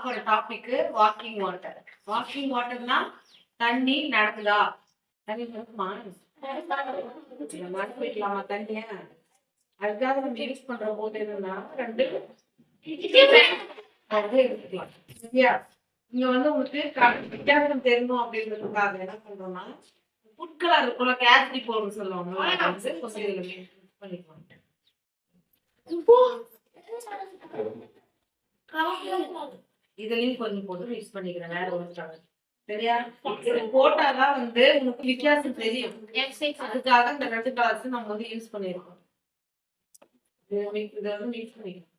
பார்க்க topic walking water. Walking வாட்டர்னா தண்ணி நடக்குதா? தண்ணி நடக்குமா? மழை போயிக்கலாமா தண்ணிய? அதுக்காக நம்ம யூஸ் பண்ற போது என்னன்னா ரெண்டு எடுத்துக்கலாம். சரியா? இங்க வந்து உங்களுக்கு வித்தியாசம் தெரியணும் அப்படின்றதுக்காக என்ன பண்றோம்னா ஃபுட் கலர் இருக்கும்ல, கேசரி பவுடர் சொல்லுவாங்க, அதை வந்து கொஞ்சம் இதுல மிக்ஸ் பண்ணிக்கலாம். இதுலயும் கொஞ்சம் போட்டு மிக்ஸ் பண்ணிக்கிறேன். வேற ஒரு கலர். சரியா? இது போட்டாதான் வந்து உங்களுக்கு வித்தியாசம் தெரியும். அதுக்காக இந்த ரெண்டு கலர்ஸ் நம்ம வந்து யூஸ் பண்ணிருக்கோம். இதை வந்து மிக்ஸ் பண்ணிக்கலாம்.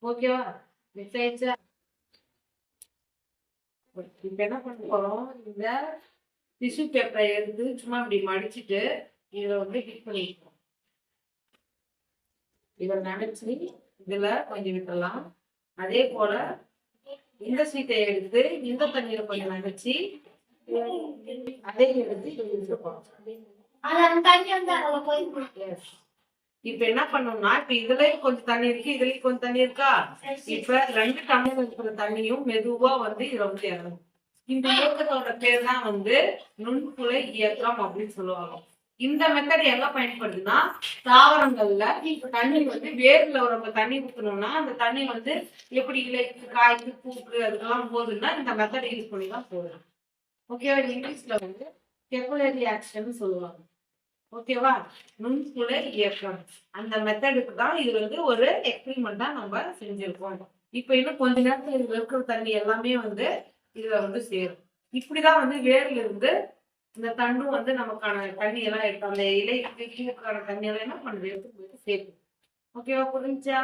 ஓகேவா? மிக்ஸ் ஆயிடுச்சா? இப்ப என்ன பண்ண போறோம், இந்த டிஷ்யூ பேப்பரை எடுத்து சும்மா இப்படி மடிச்சுட்டு இதை வந்து ஹிட் பண்ணிக்கலாம். இதை நினைச்சு இதுல கொஞ்சம் விட்டுறலாம். அதே போல இந்த சீட்டை எடுத்து இந்த தண்ணியில கொஞ்சம் நினைச்சு அதே எடுத்து இப்ப என்ன பண்ணோம்னா, இப்ப இதுலயும் கொஞ்சம் தண்ணி இருக்கு, இதுலயும் கொஞ்சம் தண்ணி இருக்கா. இப்ப ரெண்டு டம்ளர் இருக்கிற தண்ணியும் மெதுவா வந்து இதுல வந்து இறங்கும். இந்த இயக்கத்தோட பேர் தான் வந்து நுண்புழை இயக்கம் அப்படின்னு சொல்லுவாங்க. இந்த மெத்தட் எங்க பயன்படுதுன்னா, தாவரங்கள்ல தண்ணி வந்து வேர்ல நம்ம தண்ணி ஊற்றணும்னா அந்த தண்ணி வந்து எப்படி இலைக்கு காய்க்கு பூக்கு அதுக்கெல்லாம் போகுதுன்னா இந்த மெத்தட் யூஸ் பண்ணி தான் போடுறோம். ஓகேவா? இங்கிலீஷ்ல வந்து கெப்புலரி ஆக்ஷன் சொல்லுவாங்க. ஓகேவா? நுண்புழை இயக்கம் அந்த மெத்தடுக்கு தான் இது வந்து ஒரு எக்ஸ்பிரிமெண்டா நம்ம செஞ்சிருக்கோம். இப்ப இன்னும் கொஞ்ச நேரத்துல இதுல இருக்கிற தண்ணி எல்லாமே வந்து இதுல வந்து சேரும். இப்படிதான் வந்து வேர்ல இருந்து இந்த தண்டும் வந்து நமக்கான தண்ணி எல்லாம் எடுத்து அந்த இலைக்கு பூக்கான தண்ணி எல்லாம் என்ன பண்ணுது, எடுத்து சேர்க்கும். ஓகேவா? புரிஞ்சா?